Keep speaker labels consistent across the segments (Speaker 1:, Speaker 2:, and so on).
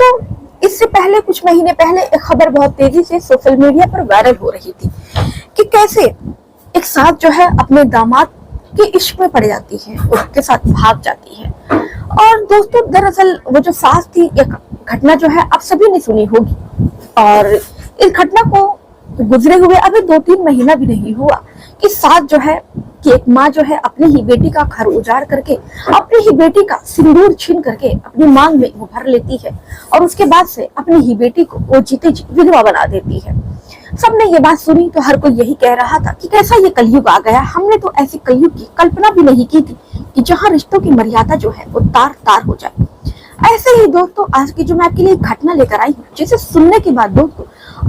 Speaker 1: दोस्तों इससे पहले कुछ महीने पहले एक खबर बहुत तेजी से सोशल मीडिया पर वायरल हो रही थी कि कैसे एक सास जो है अपने दामाद के इश्क में पड़ जाती है, उसके साथ भाग जाती है। और दोस्तों दरअसल वो जो सास थी, एक घटना जो है आप सभी ने सुनी होगी। और इस घटना को गुजरे हुए अभी 2-3 महीना भी नहीं हुआ कि सास जो है कि एक माँ जो है अपनी ही बेटी का घर उजाड़ करके, अपनी ही बेटी का सिंदूर छीन करके अपनी मांग में वो भर लेती है और उसके बाद से अपनी ही बेटी को वो जीते जी विधवा बना देती है। सबने ये बात सुनी तो हर कोई यही कह रहा था कि कैसा ये कलयुग आ गया। हमने तो ऐसे कलयुग की कल्पना भी नहीं की थी कि जहाँ रिश्तों की मर्यादा जो है वो तार तार हो जाए। ऐसे ही दोस्तों आज की जो मैं आपके लिए घटना लेकर आई हूँ, जिसे सुनने के बाद दोस्तों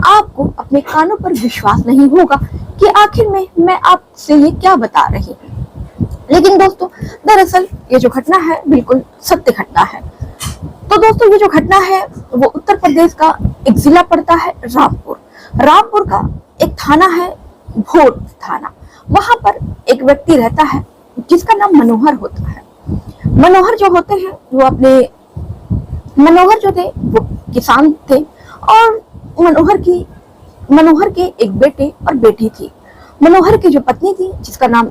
Speaker 1: आपको अपने कानों पर विश्वास नहीं होगा कि आखिर में मैं आपसे ये क्या बता रही हूँ। लेकिन दोस्तों दरअसल ये जो घटना है बिल्कुल सत्य घटना है। तो दोस्तों ये जो घटना है वो उत्तर प्रदेश का एक जिला पड़ता है रामपुर। रामपुर का एक थाना है भोर थाना। वहां पर एक व्यक्ति रहता है जिसका नाम मनोहर होता है। मनोहर जो होते हैं वो मनोहर जो थे वो किसान थे और मनोहर के एक बेटे और बेटी थी। मनोहर की जो पत्नी थी जिसका नाम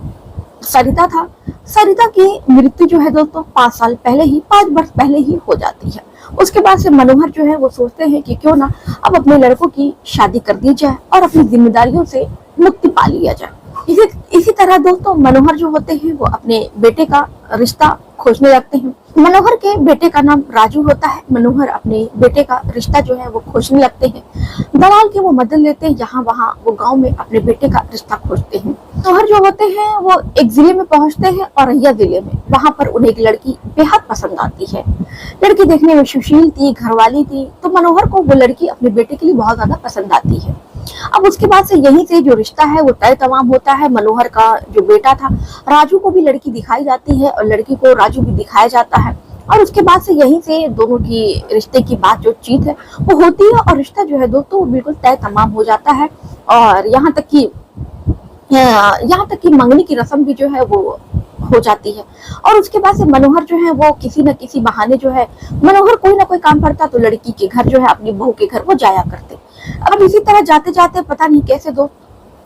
Speaker 1: सरिता था, सरिता की मृत्यु जो है दोस्तों 5 वर्ष पहले ही हो जाती है। उसके बाद से मनोहर जो है वो सोचते हैं कि क्यों ना अब अपने लड़कों की शादी कर दी जाए और अपनी जिम्मेदारियों से मुक्ति पा लिया जाए। इसी तरह दोस्तों मनोहर जो होते हैं वो अपने बेटे का रिश्ता खोजने लगते हैं। मनोहर के बेटे का नाम राजू होता है। मनोहर अपने बेटे का रिश्ता जो है वो खोजने लगते हैं। दलाल की वो मदद लेते हैं, यहाँ वहाँ वो गांव में अपने बेटे का रिश्ता खोजते हैं। मनोहर जो होते हैं वो एक जिले में पहुंचते हैं, औरैया जिले में। वहां पर उन्हें एक लड़की बेहद पसंद आती है। लड़की देखने में सुशील थी, घरवाली थी, तो मनोहर को वो लड़की अपने बेटे के लिए बहुत ज्यादा पसंद आती है। अब उसके बाद से यहीं से जो रिश्ता है वो तय तमाम होता है। मनोहर का जो बेटा था राजू को भी लड़की दिखाई जाती है और लड़की को राजू भी दिखाया जाता है। और उसके बाद से यहीं से दोनों की रिश्ते की बात जो चीत है वो होती है और रिश्ता जो है दोस्तों वो बिल्कुल तय तमाम हो जाता है। और यहाँ तक कि मंगनी की रस्म भी जो है वो हो जाती है। और उसके बाद से मनोहर जो है वो किसी न किसी बहाने जो है मनोहर कोई ना कोई काम पड़ता तो लड़की के घर जो है अपनी बहू के घर वो जाया करते। अब इसी तरह जाते जाते पता नहीं कैसे दोस्त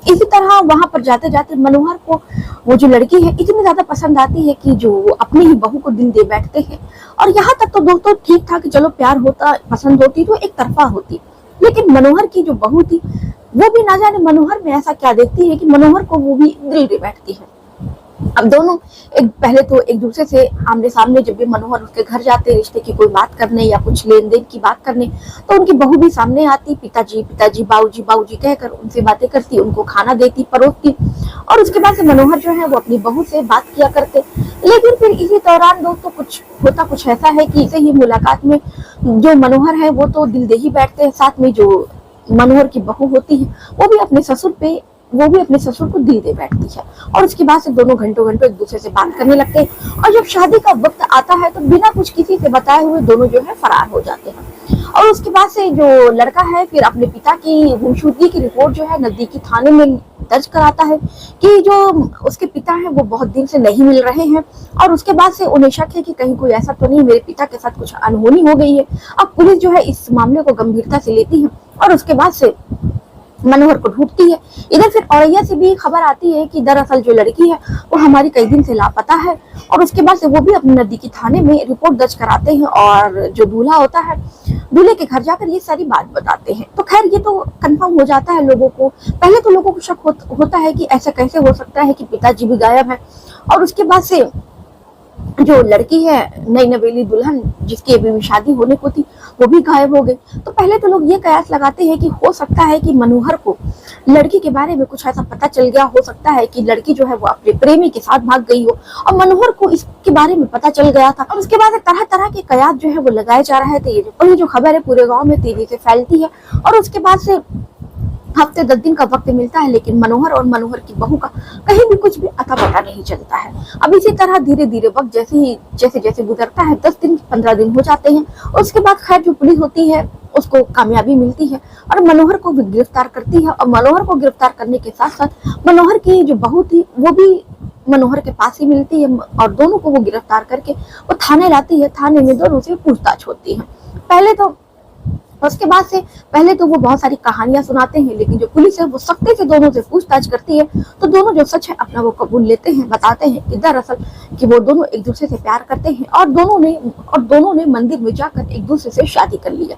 Speaker 1: इसी तरह वहां पर जाते जाते मनोहर को वो जो लड़की है इतनी ज्यादा पसंद आती है कि जो वो अपनी ही बहू को दिल दे बैठते हैं। और यहाँ तक तो दोस्तों ठीक था कि चलो प्यार होता, पसंद होती तो एक तरफा होती। लेकिन मनोहर की जो बहू थी वो भी ना जाने मनोहर में ऐसा क्या देखती है कि मनोहर को वो भी दिल दे बैठती है। अब दोनों पहले तो एक दूसरे से आमने सामने जब भी मनोहर उसके घर जाते रिश्ते की कोई बात करने या कुछ लेन देन की बात करने, तो उनकी बहू भी सामने आती, पिताजी बाबूजी कहकर उनसे बातें करती, उनको खाना देती, परोसती। और उसके बाद से मनोहर जो है वो अपनी बहू से बात किया करते। लेकिन फिर इसी दौरान दोस्तों कुछ ऐसा है कि इसे ही मुलाकात में जो मनोहर है वो तो दिल दे ही बैठते हैं, साथ में जो मनोहर की बहू होती है वो भी अपने ससुर को दिल दे बैठती है। और उसके बाद से दोनों घंटों एक दूसरे से बात करने लगते हैं। और जब शादी का वक्त आता है तो बिना कुछ किसी से बताए हुए दोनों जो है फरार हो जाते हैं। और उसके बाद से जो लड़का है फिर अपने पिता की गुमशुदगी की रिपोर्ट जो है नजदीकी थाने में दर्ज कराता है कि जो उसके पिता हैं वो बहुत दिन से नहीं मिल रहे हैं। और उसके बाद से उन्हें शक है कि कहीं कोई ऐसा तो नहीं मेरे पिता के साथ कुछ अनहोनी हो गई है। अब पुलिस जो है इस मामले को गंभीरता से लेती है और उसके बाद से मनोहर को ढूंढती है। इधर फिर औरैया से भी खबर आती है कि दरअसल जो लड़की है वो हमारी कई दिन से लापता है। और उसके बाद से वो भी अपने नजदीकी थाने में रिपोर्ट दर्ज कराते हैं और जो दूल्हा होता है दूल्हे के घर जाकर ये सारी बात बताते हैं। तो खैर ये तो कंफर्म हो जाता है लोगों को। पहले तो लोगों को शक होता है कि ऐसा कैसे हो सकता है कि पिताजी भी गायब है। और उसके बाद से जो लड़की है नई नवेली दुल्हन जिसकी अभी शादी होने को थी वो भी गायब हो गई। तो पहले तो लोग ये कयास लगाते हैं कि हो सकता है कि मनोहर को लड़की के बारे में कुछ ऐसा पता चल गया, हो सकता है कि लड़की जो है वो अपने प्रेमी के साथ भाग गई हो और मनोहर को इसके बारे में पता चल गया था। और उसके बाद तरह तरह के कयास जो है वो लगाए जा रहे थे और ये जो खबर है पूरे गाँव में तेजी से फैलती है। और उसके बाद से हफ्ते 10 दिन का वक्त मिलता है लेकिन मनोहर और मनोहर की बहू का कहीं भी कुछ भी अता पता नहीं चलता है। अब इसी तरह धीरे धीरे वक्त जैसे गुजरता है 10 दिन 15 दिन हो जाते हैं। उसके बाद खैर जो पुलिस होती है उसको कामयाबी मिलती है और मनोहर को भी गिरफ्तार करती है। और मनोहर को गिरफ्तार करने के साथ साथ मनोहर की जो बहू थी वो भी मनोहर के पास ही मिलती है और दोनों को वो गिरफ्तार करके वो थाने लाती है। थाने में दोनों से पूछताछ होती है। पहले तो उसके बाद से पहले तो वो बहुत सारी कहानियां सुनाते हैं, लेकिन जो पुलिस है वो सख्ती से दोनों से पूछताछ करती है तो दोनों जो सच है अपना वो कबूल लेते हैं, बताते हैं कि दरअसल कि वो दोनों एक दूसरे से प्यार करते हैं और दोनों ने मंदिर में जाकर एक दूसरे से शादी कर लिया।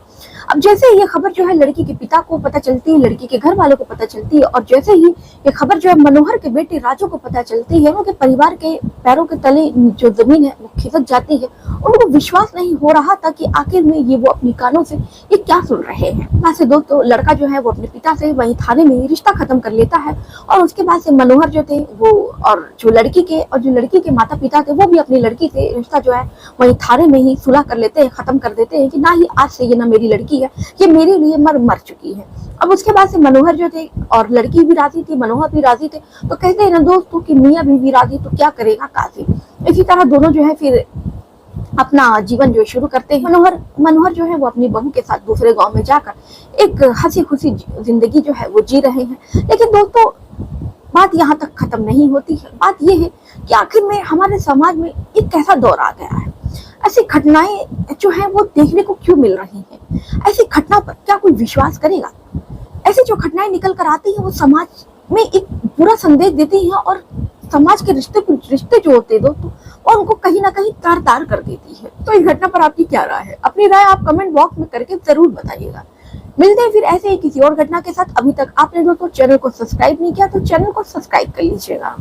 Speaker 1: अब जैसे ये खबर जो है लड़की के पिता को पता चलती है, लड़की के घर वालों को पता चलती है, और जैसे ही ये खबर जो है मनोहर के बेटे राजू को पता चलती है, उनके परिवार के पैरों के तले जो जमीन है वो खिसक जाती है। उनको विश्वास नहीं हो रहा था कि आखिर में ये वो अपनी कानों से ये क्या सुन रहे हैं। वैसे दोस्तों लड़का जो है वो अपने पिता से वहीं थाने में रिश्ता खत्म कर लेता है, और उसके बाद से मनोहर जो थे वो और जो लड़की के माता पिता थे वो भी अपनी लड़की से रिश्ता जो है वहीं थाने में ही सुलह कर लेते हैं, खत्म कर देते हैं कि ना ही आज से ये ना मेरी लड़की है, ये मेरे लिए मर चुकी है। अब उसके बाद से मनोहर जो थे और लड़की भी राजी थी, मनोहर भी राजी थे, तो कहते हैं ना दोस्तों कि मियाँ बीवी राजी तो क्या करेगा काजी। इसी तरह दोनों जो है फिर अपना जीवन जो शुरू करते हैं। मनोहर जो है वो अपनी बहू के साथ दूसरे गांव में जाकर एक हंसी खुशी जिंदगी जो है वो जी रहे हैं। लेकिन दोस्तों बात यहाँ तक खत्म नहीं होती है। बात यह है कि आखिर में हमारे समाज में एक कैसा दौर आ गया है, ऐसी घटनाएं जो है वो देखने को क्यों मिल रही हैं। ऐसी घटना पर क्या कोई विश्वास करेगा? ऐसी जो घटनाएं निकल कर आती है वो समाज में एक बुरा संदेश देती है, और समाज के रिश्ते जो होते हैं दोस्तों और उनको कहीं ना कहीं तार कर देती है। तो इस घटना पर आपकी क्या राय है? अपनी राय आप कमेंट बॉक्स में करके जरूर बताइएगा। मिलते हैं फिर ऐसे ही किसी और घटना के साथ। अभी तक आपने दोस्तों चैनल को सब्सक्राइब नहीं किया तो चैनल को सब्सक्राइब कर लीजिएगा।